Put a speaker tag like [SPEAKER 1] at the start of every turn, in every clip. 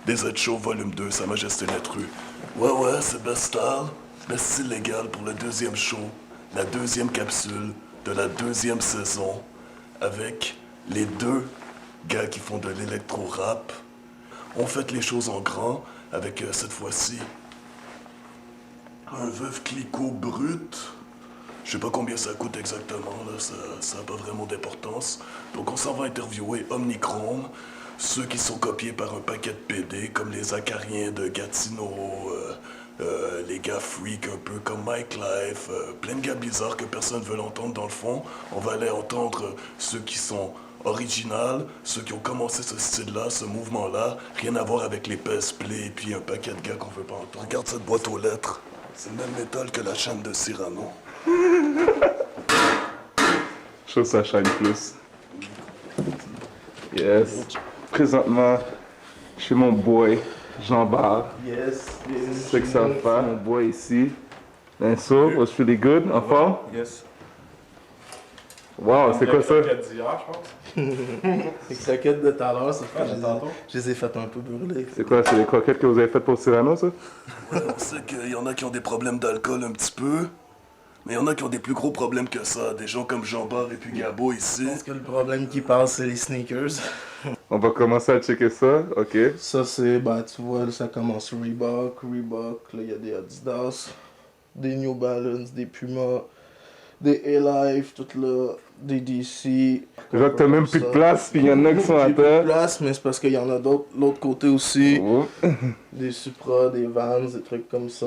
[SPEAKER 1] Des Êtres Chauds, volume 2, Sa Majesté Lettrue. Ouais, c'est Best Style, Best Style Légal pour le deuxième show, la deuxième capsule de la deuxième saison, avec les deux gars qui font de l'électro-rap. On fait les choses en grand, avec cette fois-ci un Veuve Clicquot brut. Je sais pas combien ça coûte exactement, là, ça n'a pas vraiment d'importance. Donc on s'en va interviewer Omnichrome, ceux qui sont copiés par un paquet de PD, comme les Acariens de Gatineau, les gars freak un peu comme Mike Life, plein de gars bizarres que personne ne veut l'entendre dans le fond. On va aller entendre ceux qui sont originales, ceux qui ont commencé ce style-là, ce mouvement-là, rien à voir avec les PS Play et puis un paquet de gars qu'on veut pas entendre. Regarde cette boîte aux lettres, c'est le même métal que la chaîne de Cyrano.
[SPEAKER 2] Je trouve ça shine plus. Yes. Présentement, chez mon boy, Jean Barre.
[SPEAKER 3] Yes.
[SPEAKER 2] C'est que ça fait. Mon boy ici. And so, was really good, en forme?
[SPEAKER 3] Yes.
[SPEAKER 2] Wow, c'est quoi ça?
[SPEAKER 3] d'hier, je pense. Les croquettes de tout à l'heure, c'est fait. Je les ai faites un peu brûler.
[SPEAKER 2] C'est quoi, c'est les croquettes que vous avez faites pour Cyrano, ça?
[SPEAKER 1] On sait qu'il y en a qui ont des problèmes d'alcool un petit peu, mais il y en a qui ont des plus gros problèmes que ça. Des gens comme Jean-Barre et puis Gabo ici.
[SPEAKER 3] Je pense que le problème qui passe, c'est les sneakers.
[SPEAKER 2] On va commencer à checker ça, ok.
[SPEAKER 3] Ça, c'est, bah, tu vois, ça commence Reebok, là, il y a des Adidas, des New Balance, des Puma, des A-Life, tout là, des DC.
[SPEAKER 2] Je vois que t'as même plus de place, puis il y en a qui sont à
[SPEAKER 3] J'ai plus de
[SPEAKER 2] terre.
[SPEAKER 3] place, mais c'est parce qu'il y en a d'autres, l'autre côté aussi.
[SPEAKER 2] Oh.
[SPEAKER 3] Des Supra, des Vans, des trucs comme ça.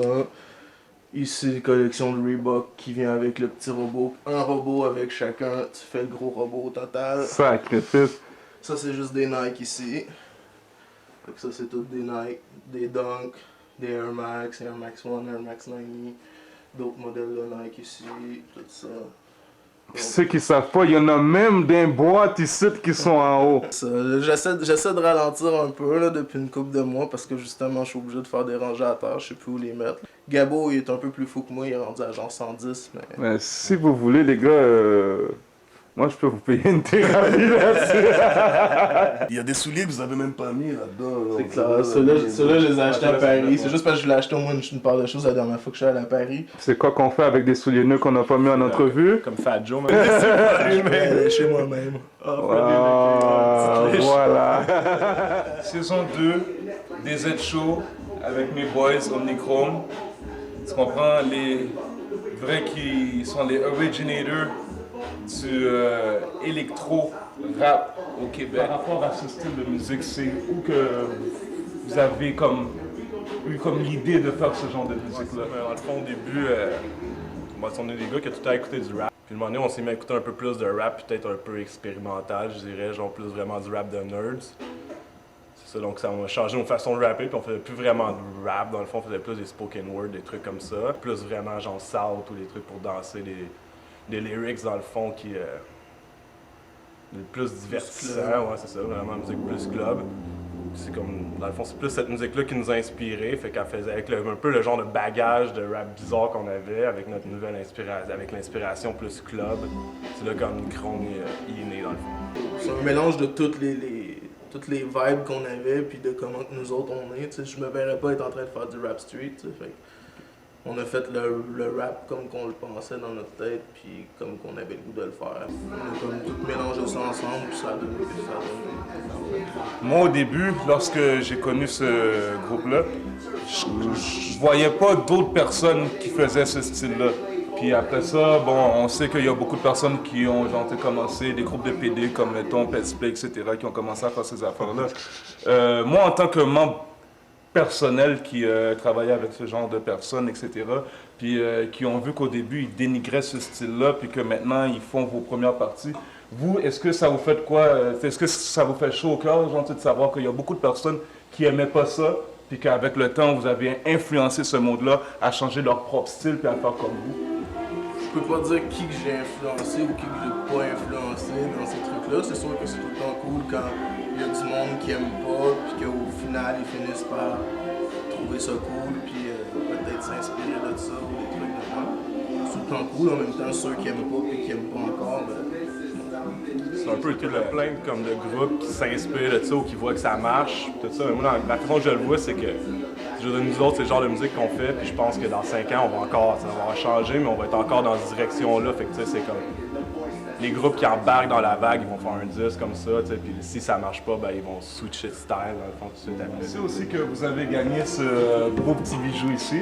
[SPEAKER 3] Ici, collection de Reebok qui vient avec le petit robot. Un robot avec chacun, tu fais le gros robot au total.
[SPEAKER 2] Sacrifice.
[SPEAKER 3] Ça, c'est juste des Nike ici. Donc ça, c'est tout des Nike, des Dunk, des Air Max 1, Air Max 90. D'autres modèles de Nike ici, tout ça.
[SPEAKER 2] Ceux qui savent pas, il y en a même des boîtes ici qui sont en haut.
[SPEAKER 3] J'essaie de ralentir un peu là, depuis une couple de mois parce que justement je suis obligé de faire des rangées à terre, je sais plus où les mettre. Gabo il est un peu plus fou que moi, il est rendu à genre 110
[SPEAKER 2] Mais si vous voulez les gars, moi je peux vous payer une thérapie là-dessus.
[SPEAKER 1] Il y a des souliers que vous avez même pas mis là-dedans.
[SPEAKER 3] C'est clair, ceux-là je les ai achetés à Paris, c'est juste parce que je voulais acheter au moins une paire de choses la dernière fois que je suis allé à Paris.
[SPEAKER 2] C'est quoi qu'on fait avec des souliers neufs qu'on n'a pas mis en entrevue?
[SPEAKER 4] Comme Fat Joe, même.
[SPEAKER 3] Chez moi-même.
[SPEAKER 2] Voilà.
[SPEAKER 4] Saison 2, des Êtres Chauds avec mes boys Omnichrome. Tu comprends, les vrais qui sont les originators du électro-rap au Québec. Par rapport à ce style de musique, c'est où que vous avez eu comme l'idée de faire ce genre de musique-là? Dans le fond, au début, on est des gars qui ont tout le temps écouté du rap. Puis, un moment donné, on s'est mis à écouter un peu plus de rap, peut-être un peu expérimental, je dirais, genre plus vraiment du rap de nerds. C'est ça, donc ça a changé nos façons de rapper, puis on faisait plus vraiment de rap, dans le fond, on faisait plus des spoken word, des trucs comme ça. Plus vraiment genre south ou des trucs pour danser, des lyrics dans le fond qui plus divertissant, ouais c'est ça, vraiment musique plus club. C'est comme, dans le fond, c'est plus cette musique-là qui nous a inspirés, fait qu'elle faisait avec un peu le genre de bagage de rap bizarre qu'on avait, avec notre nouvelle inspiration, avec l'inspiration plus club. C'est là qu'Omnichrome est né dans le fond.
[SPEAKER 3] C'est un mélange de toutes les vibes qu'on avait, puis de comment que nous autres on est. T'sais, je me verrais pas être en train de faire du rap street. Fait. On a fait le rap comme qu'on le pensait dans notre tête, puis comme qu'on avait le goût de le faire. On a comme tout mélangé ça ensemble, puis ça a donné ce que ça a donné.
[SPEAKER 4] Moi, au début, lorsque j'ai connu ce groupe-là, je voyais pas d'autres personnes qui faisaient ce style-là. Puis après ça, bon, on sait qu'il y a beaucoup de personnes qui ont commencé, des groupes de PD comme mettons Petsplay, etc., qui ont commencé à faire ces affaires-là. Moi, en tant que membre personnel qui travaillait avec ce genre de personnes, etc., puis qui ont vu qu'au début, ils dénigraient ce style-là, puis que maintenant, ils font vos premières parties. Vous, est-ce que ça vous fait quoi? Est-ce que ça vous fait chaud au cœur, de savoir qu'il y a beaucoup de personnes qui n'aimaient pas ça, puis qu'avec le temps, vous avez influencé ce monde-là à changer leur propre style, puis à faire comme vous?
[SPEAKER 3] Je peux pas dire qui que j'ai influencé ou qui que j'ai pas influencé dans ces trucs-là. C'est sûr que c'est tout le temps cool quand il y a du monde qui aime pas, puis qu'au final, ils finissent par trouver ça cool, puis peut-être s'inspirer de ça ou des trucs de ça. C'est tout le temps cool, en même temps, ceux qui aiment pas et qui aiment pas encore, ben,
[SPEAKER 4] C'est un peu il y a plein comme de groupes qui s'inspirent de ça ou qui voient que ça marche, tout ça. Mais moi, la façon que je le vois, c'est que je veux dire, nous autres, c'est le genre de musique qu'on fait, puis je pense que dans 5 ans, on va encore, ça va changer, mais on va être encore dans cette direction-là. Fait que tu sais, c'est comme les groupes qui embarquent dans la vague, ils vont faire un disque comme ça, tu sais, puis si ça marche pas, ben ils vont switcher de style, dans le fond, tout de suite après. C'est aussi que vous avez gagné ce beau petit bijou ici.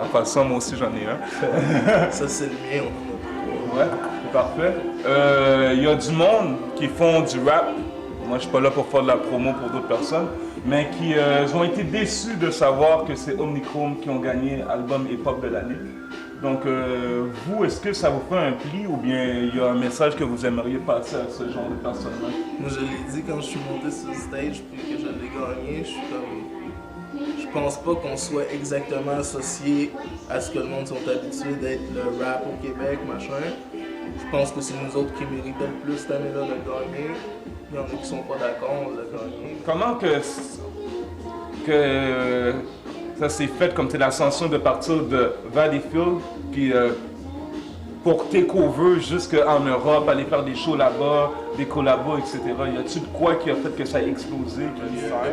[SPEAKER 4] En passant, moi aussi, j'en ai un.
[SPEAKER 3] Ça, c'est le mien.
[SPEAKER 4] Ouais, parfait. Il y a du monde qui font du rap. Moi, je suis pas là pour faire de la promo pour d'autres personnes, mais qui ont été déçus de savoir que c'est Omnichrome qui ont gagné album hip-hop de l'année. Donc, vous, est-ce que ça vous fait un pli ou bien il y a un message que vous aimeriez passer à ce genre de personnes-là?
[SPEAKER 3] Moi, je l'ai dit quand je suis monté sur le stage puis que je l'ai gagné, je suis comme... Je pense pas qu'on soit exactement associé à ce que le monde sont habitués d'être le rap au Québec, machin. Je pense que c'est nous autres qui méritons le plus cette année-là de le gagner. Il y en a qui sont pas d'accord, on l'a gagné.
[SPEAKER 4] Comment que ça s'est fait comme l'ascension de partir de Valleyfield, puis pour takeover jusqu'en Europe, aller faire des shows là-bas, des collabos, etc. Y a-t-il de quoi qui a fait que ça a explosé?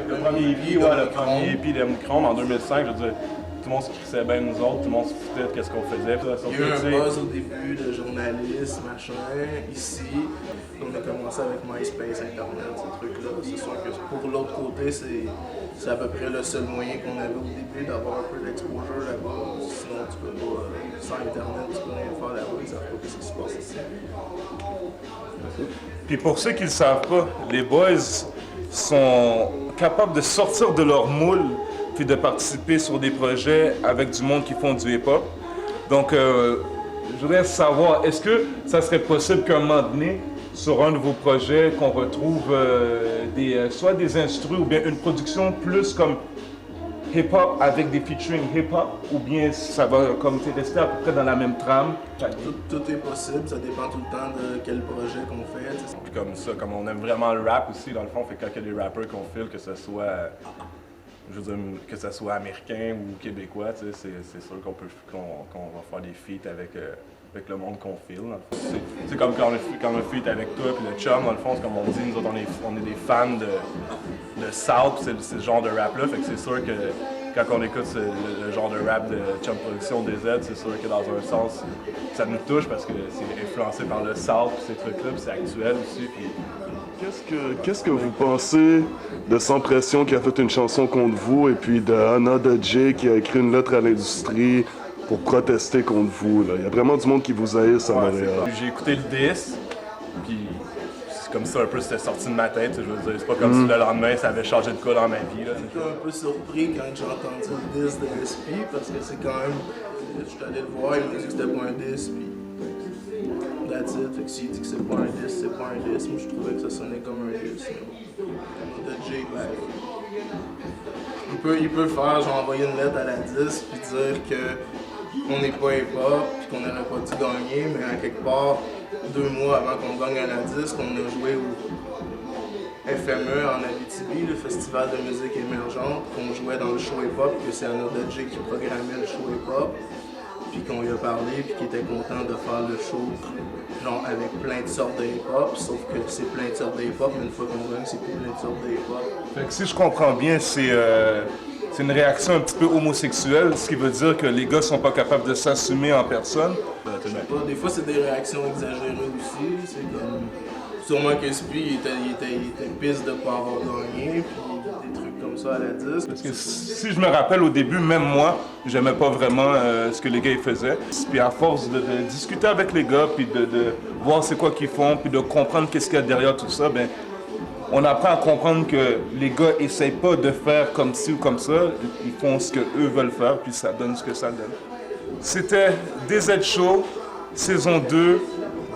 [SPEAKER 4] Le premier EP, le premier EP d'Omnichrome en 2005, je veux dire, tout le monde se crissait bien nous autres, tout le monde se foutait de ce qu'on faisait.
[SPEAKER 3] Il y a eu un buzz au début de journalistes, machin, ici. On a commencé avec MySpace, Internet, ces trucs-là. C'est sûr que pour l'autre côté, c'est à peu près le seul moyen qu'on avait au début d'avoir un peu d'exposure là-bas. Sinon, tu peux pas, sans Internet, tu peux rien faire là-bas, ils savent pas ce qui se passe ici.
[SPEAKER 4] Puis pour ceux qui ne le savent pas, les boys sont capables de sortir de leur moule puis de participer sur des projets avec du monde qui font du hip-hop. Donc, je voudrais savoir, est-ce que ça serait possible qu'à un moment donné, sur un de vos projets, qu'on retrouve soit des instrus ou bien une production plus comme hip-hop avec des featuring hip-hop, ou bien ça va comme rester à peu près dans la même trame?
[SPEAKER 3] Tout est possible, ça dépend tout le temps de quel projet qu'on fait.
[SPEAKER 4] Puis comme ça, comme on aime vraiment le rap aussi, dans le fond, fait que quand il y a des rappers qu'on file, que ce soit... Je veux dire, que ce soit américain ou québécois, c'est sûr qu'on va faire des feats avec le monde qu'on file. C'est comme quand on feat avec toi et le chum, dans le fond, c'est comme on dit, nous autres, on est des fans de South, c'est le genre de rap-là, fait que c'est sûr que quand on écoute le genre de rap de Chum Production des Z, c'est sûr que dans un sens, ça nous touche parce que c'est influencé par le South, ces trucs-là, puis c'est actuel aussi. Puis...
[SPEAKER 1] Qu'est-ce que vous pensez de Sans Pression qui a fait une chanson contre vous et puis de Anna de Jay qui a écrit une lettre à l'industrie pour protester contre vous? Là? Il y a vraiment du monde qui vous haïsse à Montréal.
[SPEAKER 4] J'ai écouté le disque, puis c'est comme ça un peu c'était sorti de ma tête. Je veux dire, c'est pas comme si le lendemain ça avait changé de quoi dans ma vie.
[SPEAKER 3] J'étais un peu surpris quand j'ai entendu le disque de SP parce que c'est quand même. Je suis allé le voir, il m'a dit que c'était pas un disque, puis. That's it. Fait que s'il dit que c'est pas un disque, c'est pas un disque. Moi, je trouvais que ça sonnait comme un disque. De Jay, ben, il peut faire, genre, envoyer une lettre à la disque puis dire qu'on n'est pas hip-hop puis qu'on n'aurait pas dû gagner, mais à quelque part, 2 mois avant qu'on gagne à la disque, on a joué au FME en Abitibi, le festival de musique émergente, qu'on jouait dans le show hip-hop, que c'est Anna de Jay qui programmait le show hip-hop. Puis qu'on lui a parlé, puis qu'il était content de faire le show, genre avec plein de sortes de hip-hop, sauf que c'est plein de sortes de hip-hop, mais une fois qu'on gagne, c'est plus plein de sortes de hip-hop.
[SPEAKER 4] Fait que si je comprends bien, c'est une réaction un petit peu homosexuelle, ce qui veut dire que les gars sont pas capables de s'assumer en personne.
[SPEAKER 3] Je sais pas, des fois c'est des réactions exagérées aussi, c'est comme... Sûrement que Spi, il était pisse de pas avoir gagné, puis des trucs comme ça à la disque.
[SPEAKER 4] Parce que si je me rappelle au début, même moi, j'aimais pas vraiment ce que les gars ils faisaient. Puis à force de discuter avec les gars, puis de voir c'est quoi qu'ils font, puis de comprendre qu'est-ce qu'il y a derrière tout ça, ben on apprend à comprendre que les gars essayent pas de faire comme ci ou comme ça, ils font ce que eux veulent faire, puis ça donne ce que ça donne. C'était DZ Show, saison 2,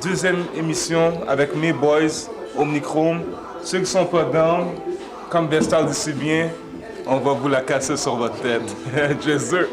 [SPEAKER 4] deuxième émission avec mes boys, Omnichrome. Ceux qui sont pas down, comme Bestal dit si bien, on va vous la casser sur votre tête. Jésus!